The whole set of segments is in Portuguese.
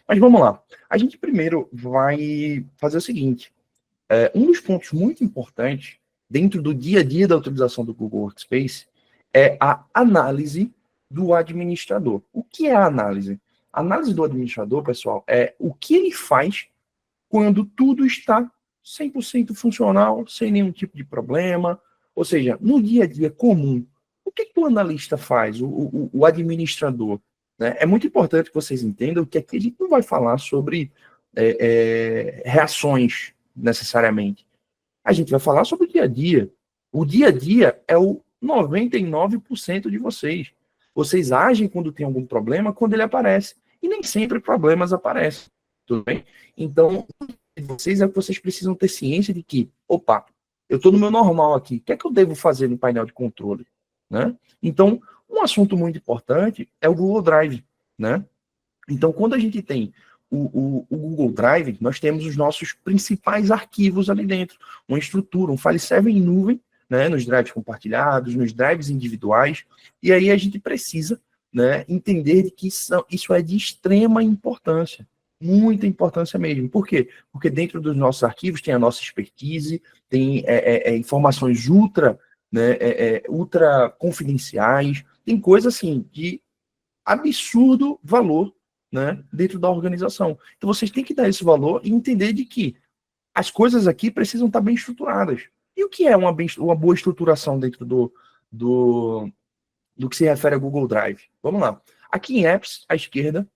Mas vamos lá. A gente primeiro vai fazer o seguinte. Um dos pontos muito importantes dentro do dia a dia da utilização do Google Workspace é a análise do administrador. O que é a análise? A análise do administrador, pessoal, é o que ele faz quando tudo está 100% funcional, sem nenhum tipo de problema. Ou seja, no dia a dia comum, o que o analista faz, o administrador? Né? É muito importante que vocês entendam que aqui a gente não vai falar sobre reações, necessariamente. A gente vai falar sobre o dia a dia. O dia a dia é o 99% de vocês. Vocês agem quando tem algum problema, quando ele aparece. E nem sempre problemas aparecem. Tudo bem? Então, vocês é que vocês precisam ter ciência de que, opa, eu estou no meu normal aqui. O que é que eu devo fazer no painel de controle? Né? Então, um assunto muito importante é o Google Drive. Né? Então, quando a gente tem o Google Drive, nós temos os nossos principais arquivos ali dentro. Uma estrutura, um file server em nuvem, né, nos drives compartilhados, nos drives individuais. E aí a gente precisa, né, entender que isso é de extrema importância. Muita importância mesmo. Por quê? Porque dentro dos nossos arquivos tem a nossa expertise, tem informações ultra, né, ultra confidenciais, tem coisas assim de absurdo valor, né, dentro da organização. Então vocês têm que dar esse valor e entender de que as coisas aqui precisam estar bem estruturadas. E o que é uma boa estruturação dentro do que se refere a Google Drive? Vamos lá. Aqui em Apps, à esquerda,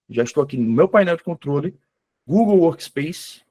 já estou aqui no meu painel de controle, Google Workspace,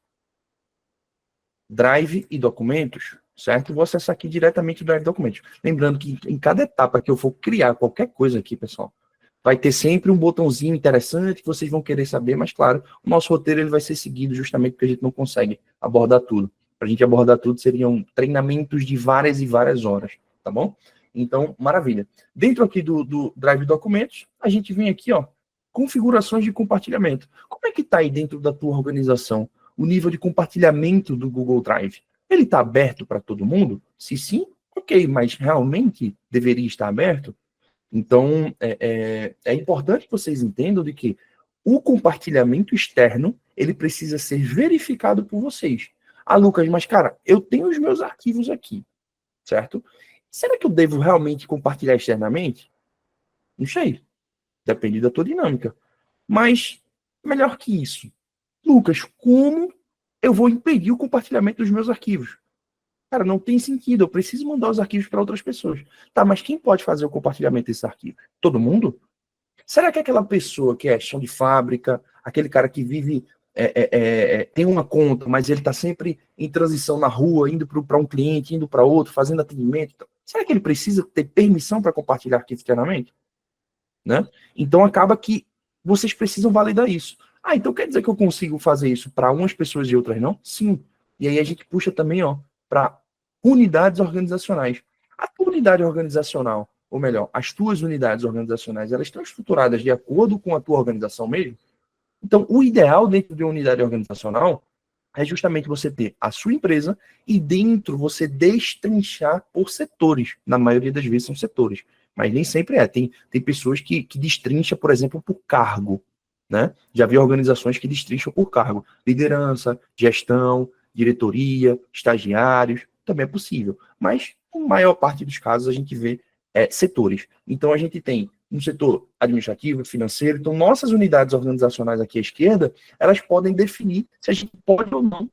Drive e Documentos, certo? Vou acessar aqui diretamente o Drive e Documentos. Lembrando que em cada etapa que eu for criar qualquer coisa aqui, pessoal, vai ter sempre um botãozinho interessante que vocês vão querer saber, mas claro, o nosso roteiro ele vai ser seguido justamente porque a gente não consegue abordar tudo. Para a gente abordar tudo seriam treinamentos de várias e várias horas, tá bom? Então, maravilha. Dentro aqui do Drive Documentos, a gente vem aqui, ó, configurações de compartilhamento. Como é que está aí dentro da tua organização o nível de compartilhamento do Google Drive? Ele está aberto para todo mundo? Se sim, ok, mas realmente deveria estar aberto? Então, é importante que vocês entendam de que o compartilhamento externo, ele precisa ser verificado por vocês. Ah, Lucas, mas cara, eu tenho os meus arquivos aqui, certo? Será que eu devo realmente compartilhar externamente? Não sei. Depende da tua dinâmica. Mas, melhor que isso, Lucas, como eu vou impedir o compartilhamento dos meus arquivos? Cara, não tem sentido. Eu preciso mandar os arquivos para outras pessoas. Tá, mas quem pode fazer o compartilhamento desses arquivos? Todo mundo? Será que aquela pessoa que é chão de fábrica, aquele cara que vive, tem uma conta, mas ele está sempre em transição na rua, indo para um cliente, indo para outro, fazendo atendimento, será que ele precisa ter permissão para compartilhar arquivo externamente? Né? Então acaba que vocês precisam validar isso. Ah, então quer dizer que eu consigo fazer isso para umas pessoas e outras não? Sim. E aí a gente puxa também, ó, para unidades organizacionais. A tua unidade organizacional, ou melhor, as tuas unidades organizacionais, elas estão estruturadas de acordo com a tua organização mesmo? Então, o ideal dentro de uma unidade organizacional é justamente você ter a sua empresa e dentro você destrinchar por setores. Na maioria das vezes são setores, mas nem sempre é. Tem pessoas que destrincham, por exemplo, por cargo. Né? Já vi organizações que destrincham por cargo. Liderança, gestão, diretoria, estagiários, também é possível. Mas, na maior parte dos casos, a gente vê setores. Então, a gente tem um setor administrativo, financeiro. Então, nossas unidades organizacionais aqui à esquerda, elas podem definir se a gente pode ou não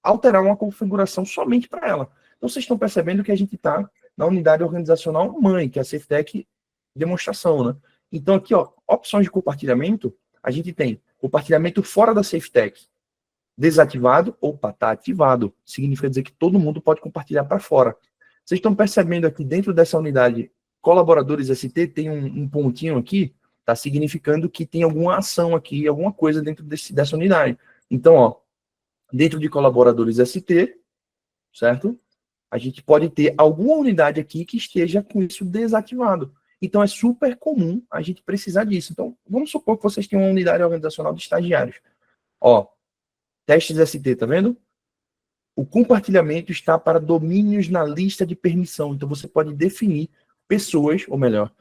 alterar uma configuração somente para ela. Então, vocês estão percebendo que a gente está na unidade organizacional mãe, que é a SafeTech demonstração, né? Então, aqui, ó, opções de compartilhamento, a gente tem compartilhamento fora da SafeTech, desativado, opa, está ativado. Significa dizer que todo mundo pode compartilhar para fora. Vocês estão percebendo aqui dentro dessa unidade colaboradores ST, tem um pontinho aqui, está significando que tem alguma ação aqui, alguma coisa dentro dessa unidade. Então, ó, dentro de colaboradores ST, certo? A gente pode ter alguma unidade aqui que esteja com isso desativado. Então, é super comum a gente precisar disso. Então, vamos supor que vocês tenham uma unidade organizacional de estagiários. Ó, testes ST, tá vendo? O compartilhamento está para domínios na lista de permissão. Então, você pode definir pessoas, ou melhor,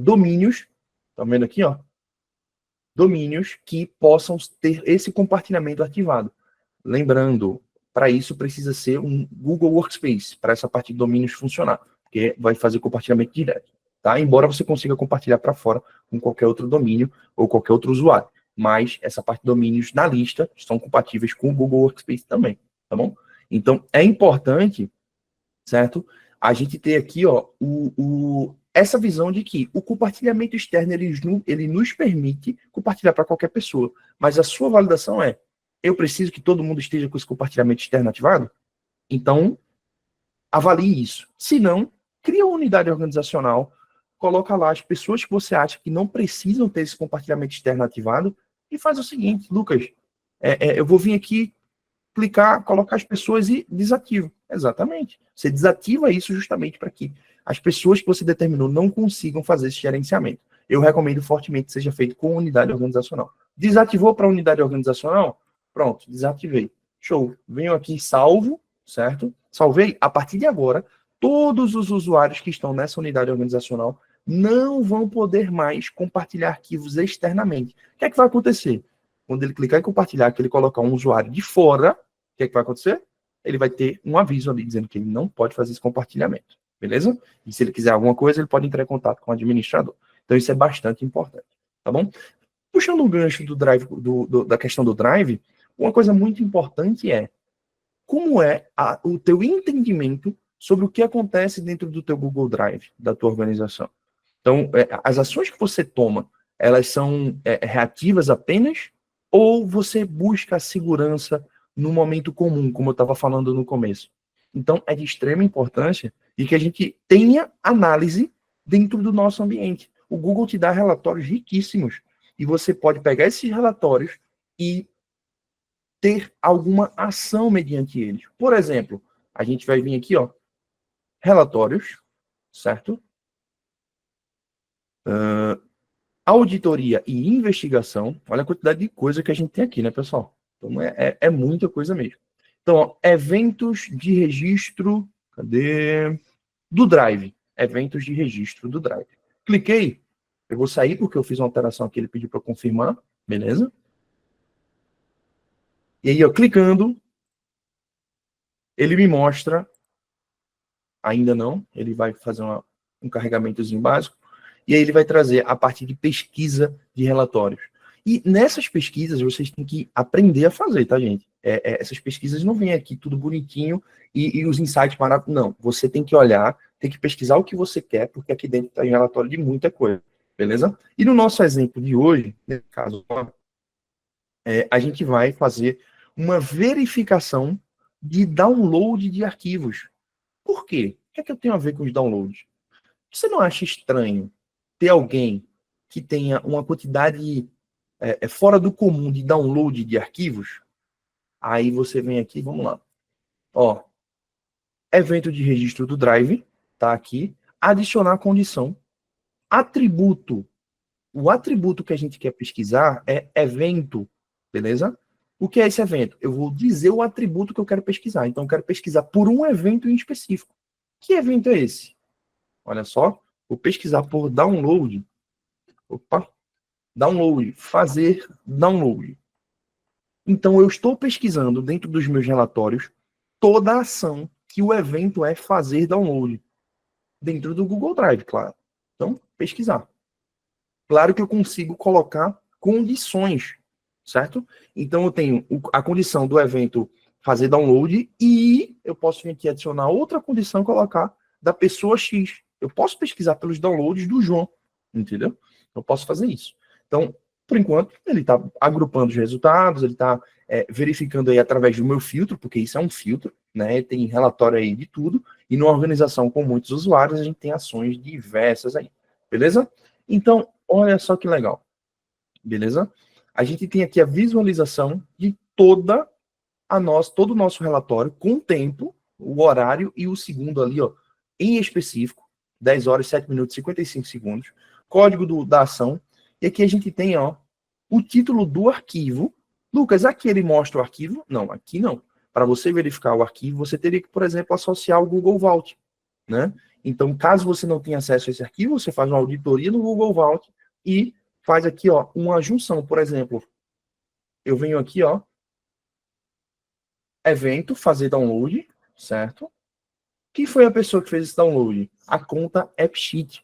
domínios, tá vendo aqui, ó? domínios que possam ter esse compartilhamento ativado. Lembrando, para isso precisa ser um Google Workspace, para essa parte de domínios funcionar, porque vai fazer compartilhamento direto, tá? Embora você consiga compartilhar para fora com qualquer outro domínio ou qualquer outro usuário, mas essa parte de domínios na lista estão compatíveis com o Google Workspace também, tá bom? Então, é importante, certo? A gente ter aqui, ó, essa visão de que o compartilhamento externo, ele nos permite compartilhar para qualquer pessoa, mas a sua validação é: eu preciso que todo mundo esteja com esse compartilhamento externo ativado? Então, avalie isso. Se não, cria uma unidade organizacional, coloca lá as pessoas que você acha que não precisam ter esse compartilhamento externo ativado e faz o seguinte: Lucas, eu vou vir aqui, clicar, colocar as pessoas e desativo. Exatamente. Você desativa isso justamente para que as pessoas que você determinou não consigam fazer esse gerenciamento. Eu recomendo fortemente que seja feito com unidade organizacional. Desativou para unidade organizacional? Pronto, desativei. Show. Venho aqui, salvo, certo? Salvei. A partir de agora, todos os usuários que estão nessa unidade organizacional não vão poder mais compartilhar arquivos externamente. O que é que vai acontecer? Quando ele clicar em compartilhar, que ele colocar um usuário de fora, o que é que vai acontecer? Ele vai ter um aviso ali dizendo que ele não pode fazer esse compartilhamento, beleza? E se ele quiser alguma coisa, ele pode entrar em contato com o administrador. Então isso é bastante importante, tá bom? Puxando o gancho do Drive, da questão do Drive, uma coisa muito importante é como é o teu entendimento sobre o que acontece dentro do teu Google Drive, da tua organização. Então, as ações que você toma, elas são reativas apenas, ou você busca a segurança no momento comum, como eu estava falando no começo? Então, é de extrema importância e que a gente tenha análise dentro do nosso ambiente. O Google te dá relatórios riquíssimos e você pode pegar esses relatórios e ter alguma ação mediante eles. Por exemplo, a gente vai vir aqui, ó, relatórios, certo? Auditoria e investigação. Olha a quantidade de coisa que a gente tem aqui, né, pessoal? Então, é muita coisa mesmo. Então, ó, eventos de registro, cadê? Do Drive. Eventos de registro do Drive. Cliquei, eu vou sair porque eu fiz uma alteração aqui, ele pediu para confirmar, beleza? E aí, eu clicando, ele me mostra, ainda não, ele vai fazer um carregamentozinho básico, e aí ele vai trazer a parte de pesquisa de relatórios. E nessas pesquisas, vocês têm que aprender a fazer, tá, gente? Essas pesquisas não vêm aqui tudo bonitinho e os insights maravilhosos. Não, você tem que olhar, tem que pesquisar o que você quer, porque aqui dentro está em relatório de muita coisa, beleza? E no nosso exemplo de hoje, nesse caso, a gente vai fazer uma verificação de download de arquivos. Por quê? O que é que eu tenho a ver com os downloads? Você não acha estranho ter alguém que tenha uma quantidade fora do comum de download de arquivos? Aí você vem aqui, vamos lá. Ó, evento de registro do Drive, tá aqui. Adicionar condição. Atributo. O atributo que a gente quer pesquisar é evento, beleza? O que é esse evento? Eu vou dizer o atributo que eu quero pesquisar. Então, eu quero pesquisar por um evento em específico. Que evento é esse? Olha só, vou pesquisar por download. Opa, download, fazer download. Então, eu estou pesquisando dentro dos meus relatórios toda a ação que o evento é fazer download. Dentro do Google Drive, claro. Então, pesquisar. Claro que eu consigo colocar condições, certo? Então, eu tenho a condição do evento fazer download e eu posso vir aqui adicionar outra condição e colocar da pessoa X. Eu posso pesquisar pelos downloads do João, entendeu? Eu posso fazer isso. Então, por enquanto, ele está agrupando os resultados, ele está verificando aí através do meu filtro, porque isso é um filtro, né? Tem relatório aí de tudo, e numa organização com muitos usuários, a gente tem ações diversas aí, beleza? Então, olha só que legal, beleza? A gente tem aqui a visualização de todo o nosso relatório, com o tempo, o horário e o segundo ali, ó, em específico, 10 horas, 7 minutos, 55 segundos, código da ação, e aqui a gente tem, ó, o título do arquivo. Lucas, aqui ele mostra o arquivo? Não, aqui não. Para você verificar o arquivo, você teria que, por exemplo, associar o Google Vault, né? Então, caso você não tenha acesso a esse arquivo, você faz uma auditoria no Google Vault e faz aqui, ó, uma junção. Por exemplo, eu venho aqui, ó, evento, fazer download, certo? Quem foi a pessoa que fez esse download? A conta AppSheet.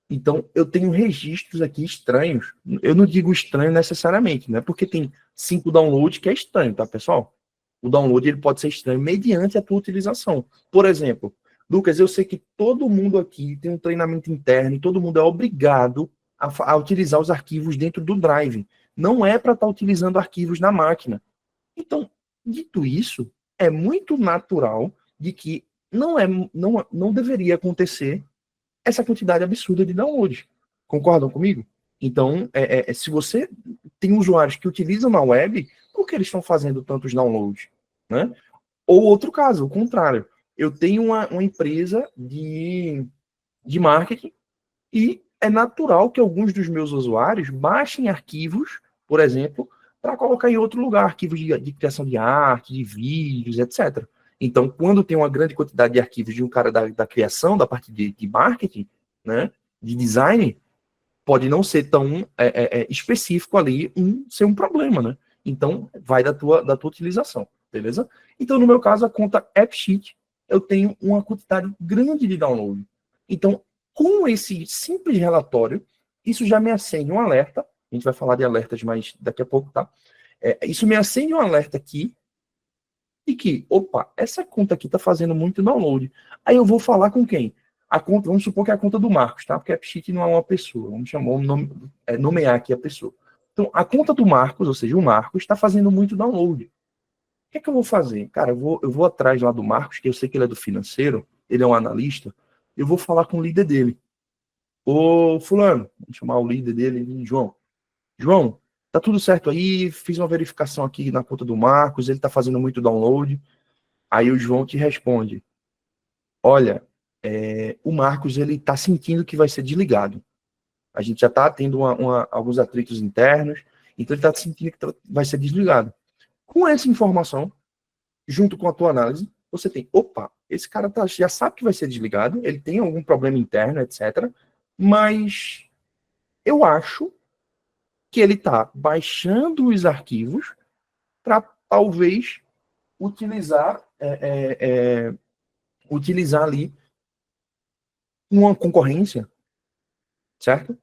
Então, eu tenho registros aqui estranhos. Eu não digo estranho necessariamente, né? Porque tem 5 downloads que é estranho, tá, pessoal? O download ele pode ser estranho mediante a tua utilização. Por exemplo, Lucas, eu sei que todo mundo aqui tem um treinamento interno e todo mundo é obrigado a utilizar os arquivos dentro do Drive. Não é para estar utilizando arquivos na máquina. Então, dito isso, é muito natural de que não deveria acontecer essa quantidade absurda de downloads. Concordam comigo? Então, se você tem usuários que utilizam na web, por que eles estão fazendo tantos downloads? Né? Ou outro caso, o contrário. Eu tenho uma empresa de marketing e é natural que alguns dos meus usuários baixem arquivos, por exemplo, para colocar em outro lugar, arquivos de criação de arte, de vídeos, etc. Então, quando tem uma grande quantidade de arquivos de um cara da criação, da parte de marketing, né, de design, pode não ser tão específico ali, ser um problema, né? Então, vai da tua utilização, beleza? Então, no meu caso, a conta AppSheet, eu tenho uma quantidade grande de download. Então, com esse simples relatório, isso já me acende um alerta. A gente vai falar de alertas mais daqui a pouco, tá? Isso me acende um alerta aqui e que, opa, essa conta aqui está fazendo muito download. Aí eu vou falar com quem? A conta, vamos supor que é a conta do Marcos, tá? Porque a AppSheet não é uma pessoa. Vamos chamar nomear aqui a pessoa. Então, a conta do Marcos, ou seja, o Marcos, está fazendo muito download. O que é que eu vou fazer? Cara, eu vou atrás lá do Marcos, que eu sei que ele é do financeiro, ele é um analista, eu vou falar com o líder dele. Ô, fulano, vamos chamar o líder dele, João. João, tá tudo certo aí, fiz uma verificação aqui na conta do Marcos, ele tá fazendo muito download. Aí o João te responde, olha, o Marcos ele tá sentindo que vai ser desligado. A gente já tá tendo alguns atritos internos, então ele tá sentindo que vai ser desligado. Com essa informação, junto com a tua análise, você tem, opa, esse cara já sabe que vai ser desligado, ele tem algum problema interno, etc. Mas eu acho que ele está baixando os arquivos para talvez utilizar, utilizar ali uma concorrência, certo?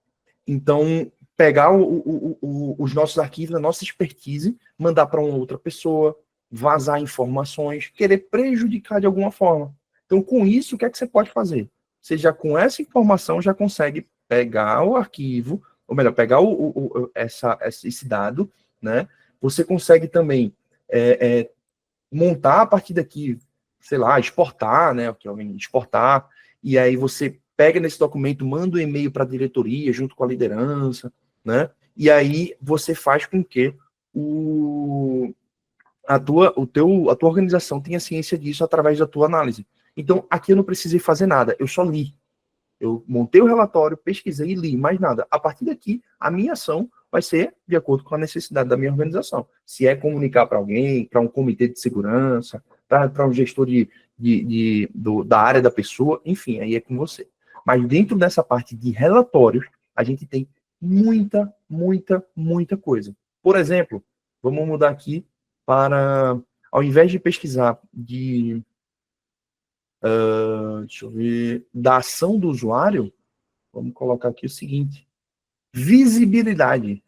Então, pegar os nossos arquivos, a nossa expertise, mandar para uma outra pessoa, vazar informações, querer prejudicar de alguma forma. Então, com isso, o que é que você pode fazer? Você já, com essa informação, já consegue pegar o arquivo, ou melhor, pegar esse dado, né? Você consegue também montar a partir daqui, sei lá, exportar, né? Que alguém exportar, e aí você pega nesse documento, manda um e-mail para a diretoria junto com a liderança, né? E aí você faz com que a tua organização tenha ciência disso através da tua análise. Então, aqui eu não precisei fazer nada, eu só li. Eu montei o relatório, pesquisei e li, mais nada. A partir daqui, a minha ação vai ser de acordo com a necessidade da minha organização. Se é comunicar para alguém, para um comitê de segurança, para um gestor da área da pessoa, enfim, aí é com você. Mas dentro dessa parte de relatórios, a gente tem muita, muita, muita coisa. Por exemplo, vamos mudar aqui para, ao invés de pesquisar deixa eu ver, da ação do usuário, vamos colocar aqui o seguinte: visibilidade.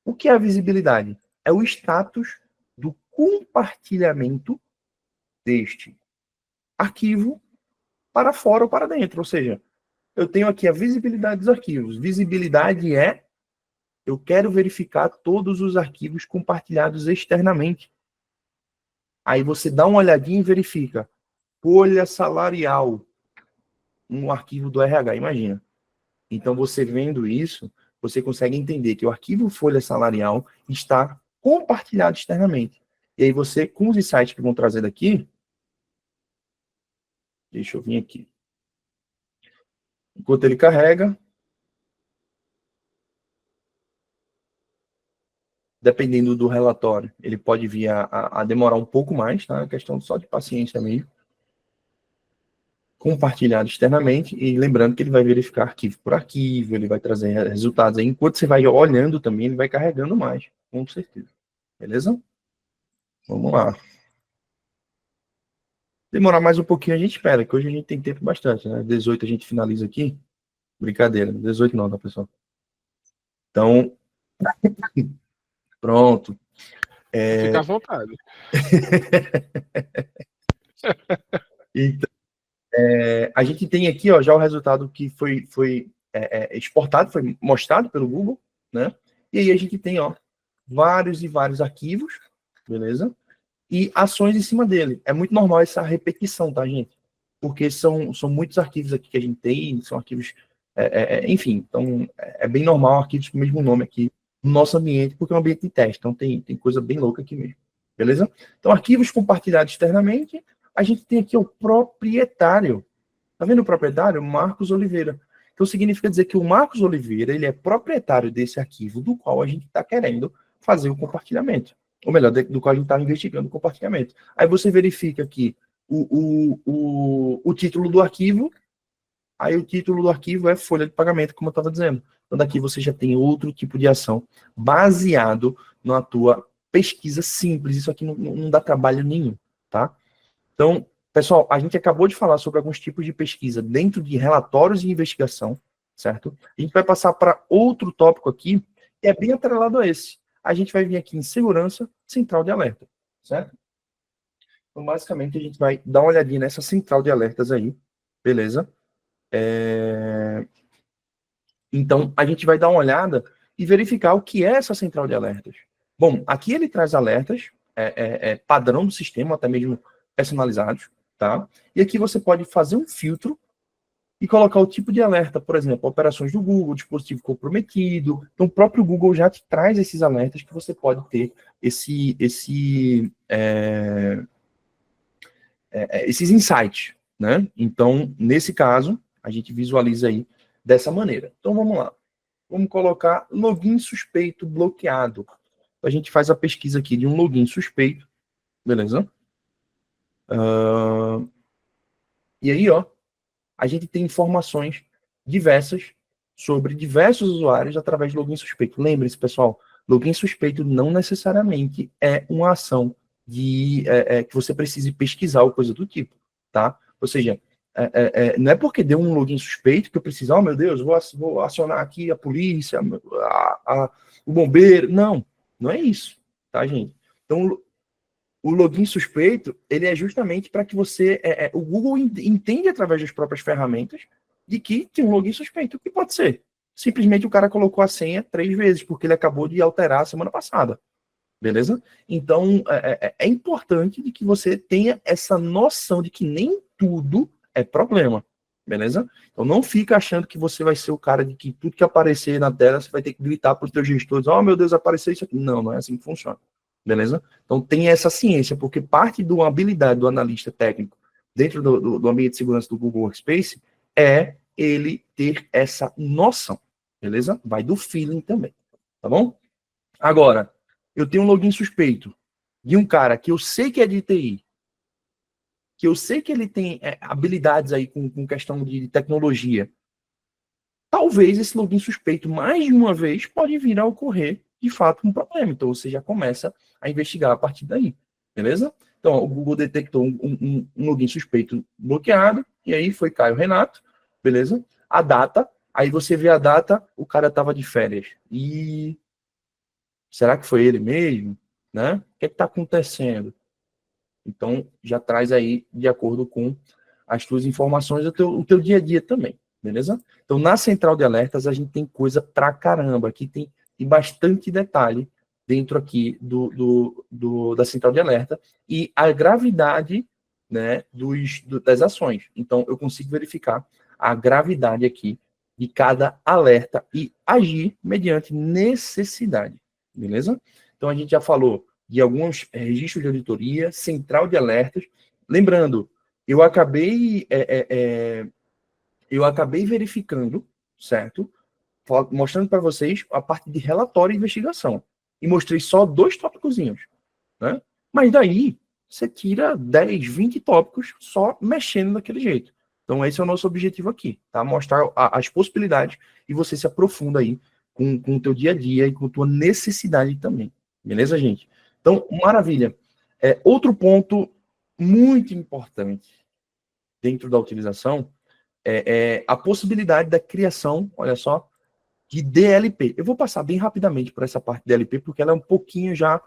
O que é a visibilidade? É o status do compartilhamento deste arquivo para fora ou para dentro. Ou seja, eu tenho aqui a visibilidade dos arquivos. Visibilidade é eu quero verificar todos os arquivos compartilhados externamente. Aí você dá uma olhadinha e verifica. Folha salarial, um arquivo do RH, imagina. Então, você vendo isso, você consegue entender que o arquivo folha salarial está compartilhado externamente. E aí você, com os insights que vão trazer daqui, deixa eu vir aqui. Enquanto ele carrega, dependendo do relatório, ele pode vir a demorar um pouco mais, tá? É questão só de paciência mesmo. compartilhado externamente, e lembrando que ele vai verificar arquivo por arquivo, ele vai trazer resultados aí, enquanto você vai olhando também, ele vai carregando mais, com certeza. Beleza? Vamos lá. Demorar mais um pouquinho, a gente espera, que hoje a gente tem tempo bastante, né? 18 a gente finaliza aqui. Brincadeira, 18 não, tá, pessoal? Então, pronto. Fica à vontade. Então, a gente tem aqui, ó, já o resultado que foi exportado, foi mostrado pelo Google, né? E aí a gente tem, ó, vários e vários arquivos, beleza? E ações em cima dele. É muito normal essa repetição, tá, gente? Porque são muitos arquivos aqui que a gente tem, são arquivos, enfim, então é bem normal arquivos com o mesmo nome aqui no nosso ambiente, porque é um ambiente de teste, então tem coisa bem louca aqui mesmo, beleza? Então, arquivos compartilhados externamente, a gente tem aqui o proprietário. Tá vendo o proprietário? Marcos Oliveira. Então, significa dizer que o Marcos Oliveira, ele é proprietário desse arquivo do qual a gente está querendo fazer o compartilhamento. Ou melhor, do qual a gente está investigando o compartilhamento. Aí você verifica aqui o título do arquivo, aí o título do arquivo é folha de pagamento, como eu estava dizendo. Então, daqui você já tem outro tipo de ação baseado na tua pesquisa simples. Isso aqui não dá trabalho nenhum, tá? Então, pessoal, a gente acabou de falar sobre alguns tipos de pesquisa dentro de relatórios de investigação, certo? A gente vai passar para outro tópico aqui, que é bem atrelado a esse. A gente vai vir aqui em segurança central de alerta, certo? Então, basicamente, a gente vai dar uma olhadinha nessa central de alertas aí, beleza? Então, a gente vai dar uma olhada e verificar o que é essa central de alertas. Bom, aqui ele traz alertas, padrão do sistema, até mesmo personalizados, tá? E aqui você pode fazer um filtro e colocar o tipo de alerta, por exemplo, operações do Google, dispositivo comprometido. Então, o próprio Google já te traz esses alertas que você pode ter esses insights, né? Então, nesse caso, a gente visualiza aí dessa maneira. Então, vamos lá. Vamos colocar login suspeito bloqueado. A gente faz a pesquisa aqui de um login suspeito, beleza? E aí, ó, a gente tem informações diversas sobre diversos usuários através de login suspeito. Lembre-se, pessoal, login suspeito não necessariamente é uma ação que você precise pesquisar ou coisa do tipo, tá? Ou seja, não é porque deu um login suspeito que eu preciso, oh meu Deus, vou acionar aqui a polícia, o bombeiro. Não, não é isso, tá, gente? Então, o login suspeito, ele é justamente para que você... o Google entende através das próprias ferramentas de que tem um login suspeito. O que pode ser? Simplesmente o cara colocou a senha 3 vezes, porque ele acabou de alterar a semana passada. Beleza? Então, é importante de que você tenha essa noção de que nem tudo é problema. Beleza? Então, não fica achando que você vai ser o cara de que tudo que aparecer na tela, você vai ter que gritar para os teus gestores, oh, meu Deus, apareceu isso aqui. Não, não é assim que funciona. Beleza? Então, tem essa ciência, porque parte da habilidade do analista técnico dentro do ambiente de segurança do Google Workspace é ele ter essa noção. Beleza? Vai do feeling também. Tá bom? Agora, eu tenho um login suspeito de um cara que eu sei que é de TI, que eu sei que ele tem habilidades aí com questão de tecnologia. Talvez esse login suspeito, mais de uma vez, pode vir a ocorrer, de fato, um problema. Então, você já começa a investigar a partir daí. Beleza? Então, o Google detectou um login suspeito bloqueado, e aí foi Caio Renato, beleza? A data, aí você vê a data, o cara estava de férias. E será que foi ele mesmo? Né? O que está acontecendo? Então, já traz aí de acordo com as tuas informações, o teu dia a dia também, beleza? Então, na central de alertas, a gente tem coisa pra caramba. Aqui tem bastante detalhe dentro aqui da central de alerta e a gravidade, né, das ações. Então, eu consigo verificar a gravidade aqui de cada alerta e agir mediante necessidade, beleza? Então, a gente já falou de alguns registros de auditoria, central de alertas. Lembrando, eu acabei verificando, certo? Mostrando para vocês a parte de relatório e investigação. E mostrei só 2 tópicozinhos, né? Mas daí, você tira 10, 20 tópicos só mexendo daquele jeito. Então, esse é o nosso objetivo aqui, tá? Mostrar as possibilidades e você se aprofunda aí com o teu dia a dia e com a tua necessidade também. Beleza, gente? Então, maravilha. Outro ponto muito importante dentro da utilização é a possibilidade da criação, olha só, de DLP. Eu vou passar bem rapidamente por essa parte de DLP, porque ela é um pouquinho já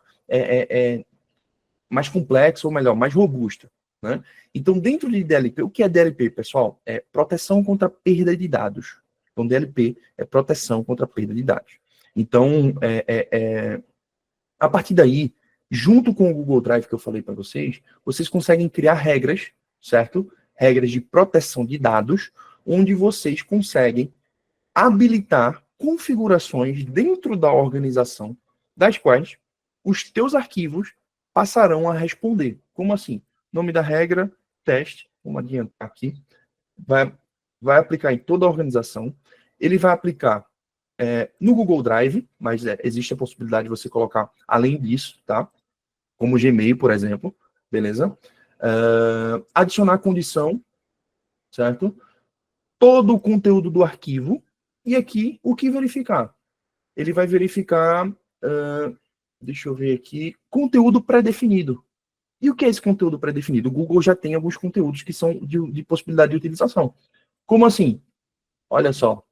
mais complexa, ou melhor, mais robusta. Né? Então, dentro de DLP, o que é DLP, pessoal? É proteção contra perda de dados. Então, DLP é proteção contra perda de dados. Então, a partir daí, junto com o Google Drive que eu falei para vocês, vocês conseguem criar regras, certo? Regras de proteção de dados, onde vocês conseguem habilitar configurações dentro da organização, das quais os teus arquivos passarão a responder. Como assim? Nome da regra, teste, vamos adiantar aqui, vai aplicar em toda a organização, ele vai aplicar no Google Drive, mas existe a possibilidade de você colocar além disso, tá? Como Gmail, por exemplo, beleza? Adicionar condição, certo? Todo o conteúdo do arquivo, e aqui, o que verificar? Ele vai verificar, deixa eu ver aqui, conteúdo pré-definido. E o que é esse conteúdo pré-definido? O Google já tem alguns conteúdos que são de possibilidade de utilização. Como assim? Olha só.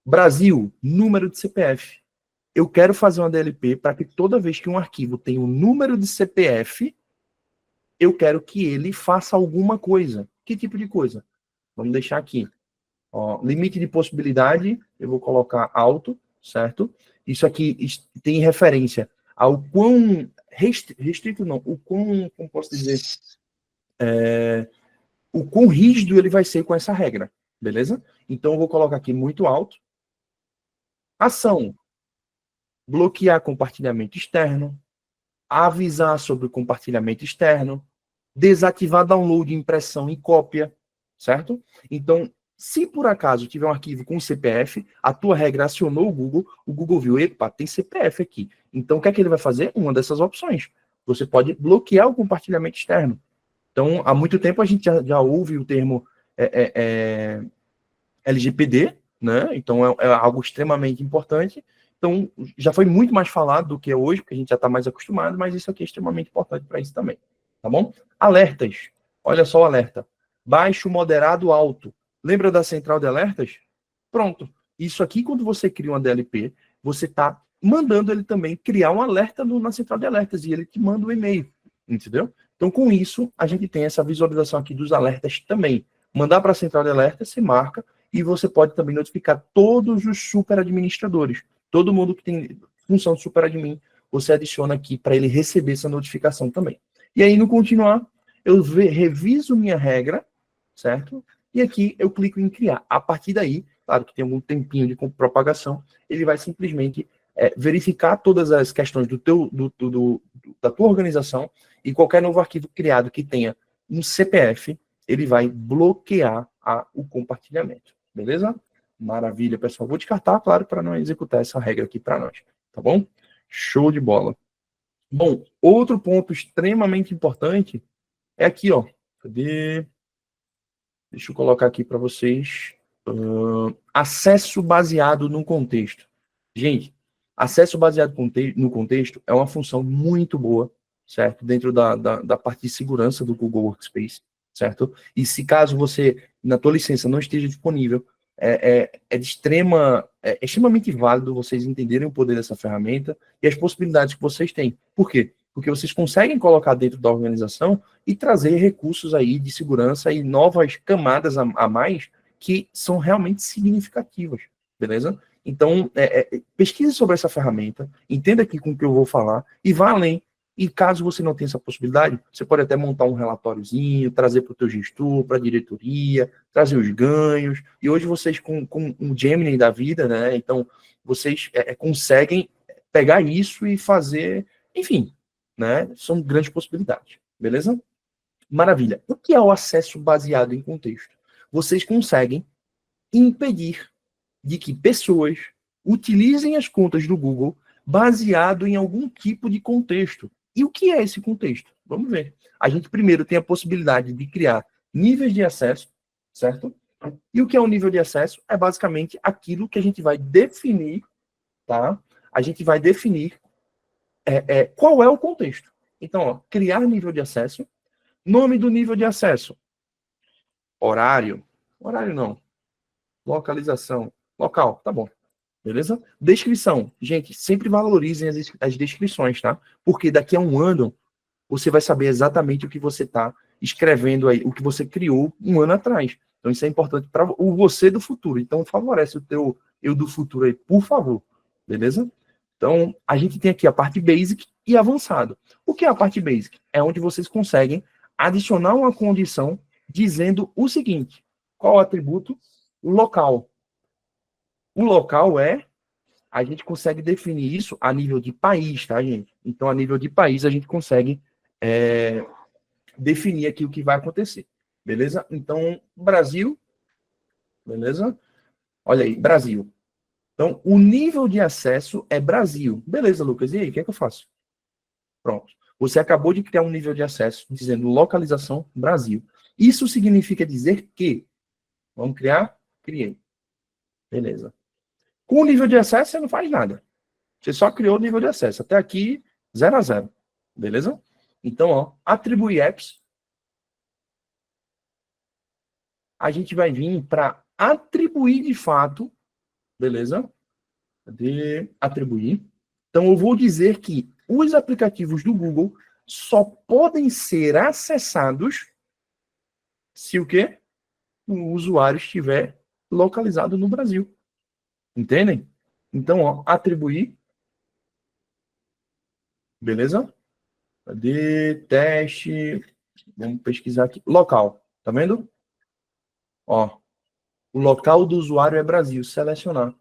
Brasil, número de CPF. Eu quero fazer uma DLP para que toda vez que um arquivo tem um número de CPF, eu quero que ele faça alguma coisa. Que tipo de coisa? Vamos deixar aqui. Ó, limite de possibilidade, eu vou colocar alto, certo? Isso aqui tem referência ao quão restrito não, o quão, como posso dizer, o quão rígido ele vai ser com essa regra, beleza? Então eu vou colocar aqui muito alto. Ação, bloquear compartilhamento externo, avisar sobre o compartilhamento externo, desativar download, impressão e cópia, certo? Então, se por acaso tiver um arquivo com CPF, a tua regra acionou o Google viu, epa, tem CPF aqui. Então, o que é que ele vai fazer? Uma dessas opções. Você pode bloquear o compartilhamento externo. Então, há muito tempo a gente já ouve o termo LGPD, né? Então, é algo extremamente importante. Então, já foi muito mais falado do que é hoje, porque a gente já está mais acostumado, mas isso aqui é extremamente importante para isso também. Tá bom? Alertas. Olha só o alerta. Baixo, moderado, alto. Lembra da central de alertas? Pronto. Isso aqui, quando você cria uma DLP, você está mandando ele também criar um alerta na central de alertas e ele te manda um e-mail. Entendeu? Então, com isso, a gente tem essa visualização aqui dos alertas também. Mandar para a central de alertas, se marca, e você pode também notificar todos os super administradores. Todo mundo que tem função de super admin, você adiciona aqui para ele receber essa notificação também. E aí, no continuar, eu reviso minha regra, certo? E aqui eu clico em criar. A partir daí, claro que tem algum tempinho de propagação, ele vai simplesmente verificar todas as questões da tua organização e qualquer novo arquivo criado que tenha um CPF, ele vai bloquear o compartilhamento. Beleza? Maravilha, pessoal. Vou descartar, claro, para não executar essa regra aqui para nós. Tá bom? Show de bola. Bom, outro ponto extremamente importante é aqui, ó. Cadê? Deixa eu colocar aqui para vocês. Acesso baseado no contexto. Gente, acesso baseado no contexto é uma função muito boa, certo? Dentro da parte de segurança do Google Workspace, certo? E se caso você, na tua licença, não esteja disponível, é extremamente válido vocês entenderem o poder dessa ferramenta e as possibilidades que vocês têm. Por quê? Porque vocês conseguem colocar dentro da organização e trazer recursos aí de segurança e novas camadas a mais que são realmente significativas, beleza? Então, pesquise sobre essa ferramenta, entenda aqui com o que eu vou falar e vá além. E caso você não tenha essa possibilidade, você pode até montar um relatóriozinho, trazer para o teu gestor, para a diretoria, trazer os ganhos. E hoje vocês, com um Gemini da vida, né? Então, vocês conseguem pegar isso e fazer, enfim, né? São grandes possibilidades, beleza? Maravilha. O que é o acesso baseado em contexto? Vocês conseguem impedir de que pessoas utilizem as contas do Google baseado em algum tipo de contexto. E o que é esse contexto? Vamos ver. A gente primeiro tem a possibilidade de criar níveis de acesso, certo? E o que é um nível de acesso? É basicamente aquilo que a gente vai definir, tá? A gente vai definir qual é o contexto. Então, ó, criar nível de acesso. Nome do nível de acesso. Horário. Horário não. Localização. Local. Tá bom. Beleza? Descrição. Gente, sempre valorizem as descrições, tá? Porque daqui a um ano, você vai saber exatamente o que você está escrevendo aí, o que você criou um ano atrás. Então, isso é importante para o você do futuro. Então, favorece o teu eu do futuro aí, por favor. Beleza? Então, a gente tem aqui a parte basic e avançado. O que é a parte basic? É onde vocês conseguem adicionar uma condição dizendo o seguinte: qual o atributo? Local. O local a gente consegue definir isso a nível de país, tá, gente? Então, a nível de país, a gente consegue definir aqui o que vai acontecer. Beleza? Então, Brasil. Beleza? Olha aí, Brasil. Então, o nível de acesso é Brasil. Beleza, Lucas. E aí, o que é que eu faço? Pronto. Você acabou de criar um nível de acesso dizendo localização Brasil. Isso significa dizer que... Vamos criar? Criei. Beleza. Com o nível de acesso, você não faz nada. Você só criou o nível de acesso. Até aqui, 0 a 0. Beleza? Então, ó, atribuir apps. A gente vai vir para atribuir de fato. Beleza? De atribuir. Então, eu vou dizer que os aplicativos do Google só podem ser acessados se o quê? O usuário estiver localizado no Brasil. Entendem? Então, ó, atribuir. Beleza? De teste. Vamos pesquisar aqui. Local. Tá vendo? Ó, o local do usuário é Brasil. Selecionar.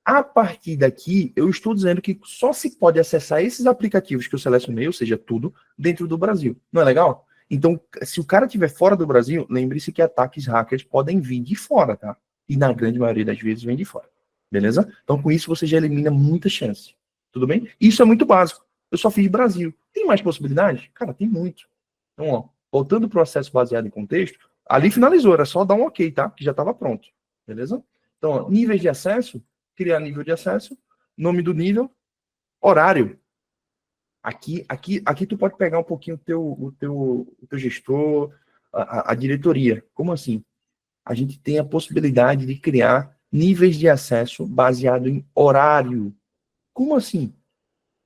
A partir daqui, eu estou dizendo que só se pode acessar esses aplicativos que eu selecionei, ou seja, tudo, dentro do Brasil. Não é legal? Então, se o cara estiver fora do Brasil, lembre-se que ataques hackers podem vir de fora, tá? E na grande maioria das vezes vem de fora. Beleza? Então, com isso, você já elimina muita chance. Tudo bem? Isso é muito básico. Eu só fiz Brasil. Tem mais possibilidades? Cara, tem muito. Então, ó, voltando para o acesso baseado em contexto, ali finalizou, era só dar um ok, tá? Que já estava pronto. Beleza? Então, ó, níveis de acesso, criar nível de acesso, nome do nível, horário. Aqui tu pode pegar um pouquinho o teu gestor, a diretoria. Como assim? A gente tem a possibilidade de criar níveis de acesso baseado em horário. Como assim?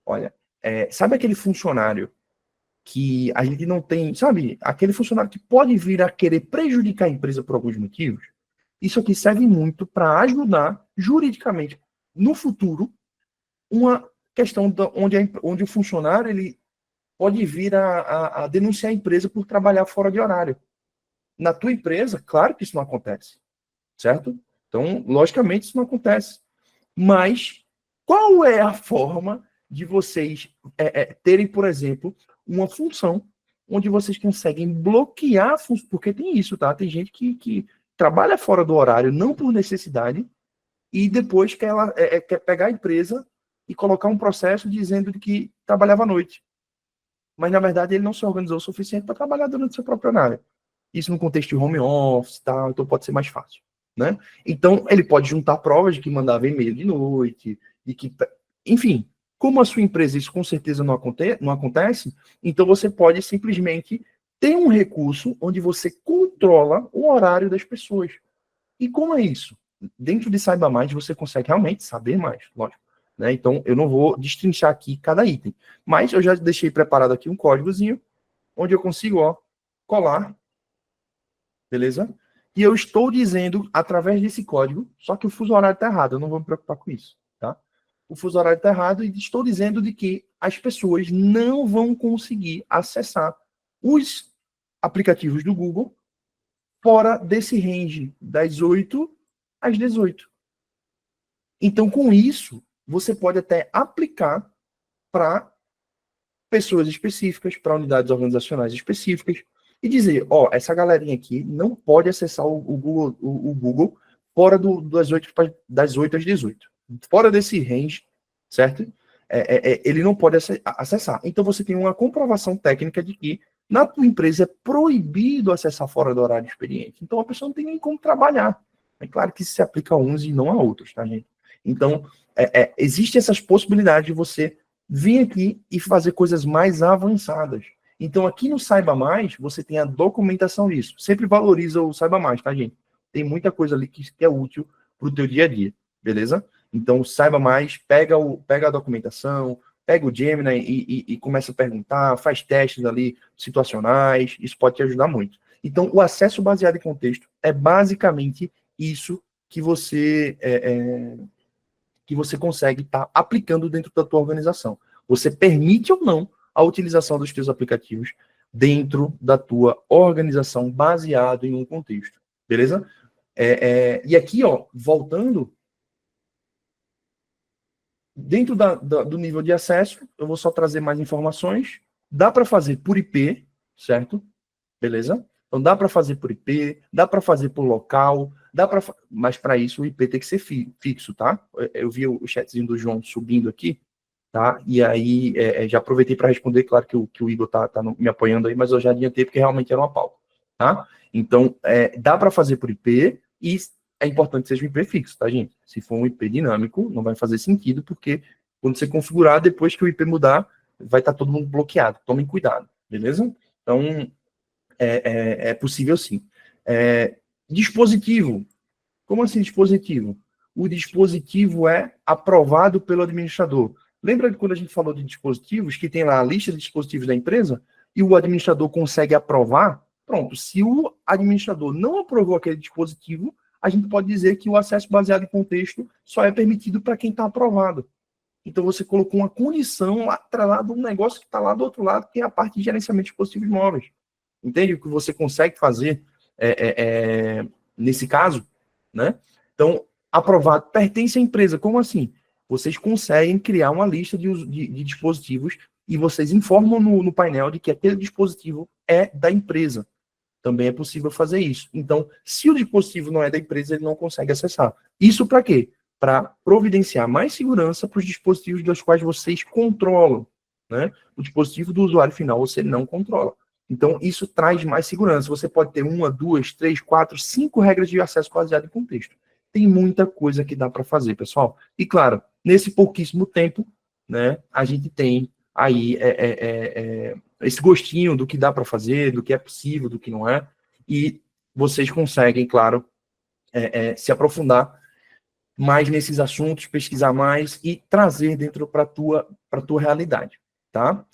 Olha, sabe aquele funcionário que a gente não tem, sabe? Aquele funcionário que pode vir a querer prejudicar a empresa por alguns motivos? Isso aqui serve muito para ajudar juridicamente no futuro uma questão onde o funcionário ele pode vir a denunciar a empresa por trabalhar fora de horário. Na tua empresa, claro que isso não acontece, certo? Então, logicamente, isso não acontece. Mas qual é a forma de vocês terem, por exemplo, uma função onde vocês conseguem bloquear, porque tem isso, tá? Tem gente que trabalha fora do horário, não por necessidade, e depois quer pegar a empresa e colocar um processo dizendo que trabalhava à noite. Mas, na verdade, ele não se organizou o suficiente para trabalhar durante seu próprio horário. Isso no contexto de home office, tá? Então pode ser mais fácil, né? Então, ele pode juntar provas de que mandava e-mail de noite, de que... Enfim, como a sua empresa isso com certeza não acontece, então você pode simplesmente ter um recurso onde você controla o horário das pessoas. E como é isso? Dentro de Saiba Mais, você consegue realmente saber mais, lógico. Né? Então, eu não vou destrinchar aqui cada item. Mas eu já deixei preparado aqui um códigozinho, onde eu consigo, ó, colar, beleza? E eu estou dizendo, através desse código, só que o fuso horário está errado, eu não vou me preocupar com isso, tá? O fuso horário está errado e estou dizendo de que as pessoas não vão conseguir acessar os aplicativos do Google fora desse range das 8 às 18. Então, com isso, você pode até aplicar para pessoas específicas, para unidades organizacionais específicas, e dizer, ó, essa galerinha aqui não pode acessar o Google fora das 8 às 18. Fora desse range, certo? Ele não pode acessar. Então, você tem uma comprovação técnica de que Na tua empresa é proibido acessar fora do horário de expediente. Então, a pessoa não tem nem como trabalhar. É claro que isso se aplica a uns e não a outros, tá, gente? Então, existem essas possibilidades de você vir aqui e fazer coisas mais avançadas. Então, aqui no Saiba Mais, você tem a documentação disso. Sempre valoriza o Saiba Mais, tá, gente? Tem muita coisa ali que é útil para o teu dia a dia, beleza? Então, Saiba Mais, pega a documentação, pega o Gemini e começa a perguntar, faz testes ali situacionais, isso pode te ajudar muito. Então, o acesso baseado em contexto é basicamente isso que você consegue estar aplicando dentro da tua organização. Você permite ou não a utilização dos teus aplicativos dentro da tua organização baseado em um contexto, beleza? E aqui, ó, voltando, dentro do nível de acesso, eu vou só trazer mais informações. Dá para fazer por IP, certo? Beleza? Então dá para fazer por IP, dá para fazer por local, mas para isso o IP tem que ser fixo, tá? Eu vi o chatzinho do João subindo aqui, tá? E aí já aproveitei para responder, claro que o Igor tá me apoiando aí, mas eu já adiantei porque realmente era uma pauta, tá? Então dá para fazer por IP e é importante que seja um IP fixo, tá, gente? Se for um IP dinâmico, não vai fazer sentido, porque quando você configurar, depois que o IP mudar, vai estar todo mundo bloqueado. Tomem cuidado, beleza? Então, é possível sim. Dispositivo. Como assim dispositivo? O dispositivo é aprovado pelo administrador. Lembra de quando a gente falou de dispositivos, que tem lá a lista de dispositivos da empresa, e o administrador consegue aprovar? Pronto, se o administrador não aprovou aquele dispositivo, a gente pode dizer que o acesso baseado em contexto só é permitido para quem está aprovado. Então você colocou uma condição atrelada a um negócio que está lá do outro lado, que é a parte de gerenciamento de dispositivos móveis. Entende o que você consegue fazer nesse caso? Né? Então, aprovado pertence à empresa. Como assim? Vocês conseguem criar uma lista de dispositivos e vocês informam no painel de que aquele dispositivo é da empresa. Também é possível fazer isso. Então, se o dispositivo não é da empresa, ele não consegue acessar. Isso para quê? Para providenciar mais segurança para os dispositivos dos quais vocês controlam. Né? O dispositivo do usuário final você não controla. Então, isso traz mais segurança. Você pode ter 1, 2, 3, 4, 5 regras de acesso baseado em contexto. Tem muita coisa que dá para fazer, pessoal. E, claro, nesse pouquíssimo tempo, né, a gente tem aí esse gostinho do que dá para fazer, do que é possível, do que não é. E vocês conseguem, claro, se aprofundar mais nesses assuntos, pesquisar mais e trazer dentro para a tua realidade, tá?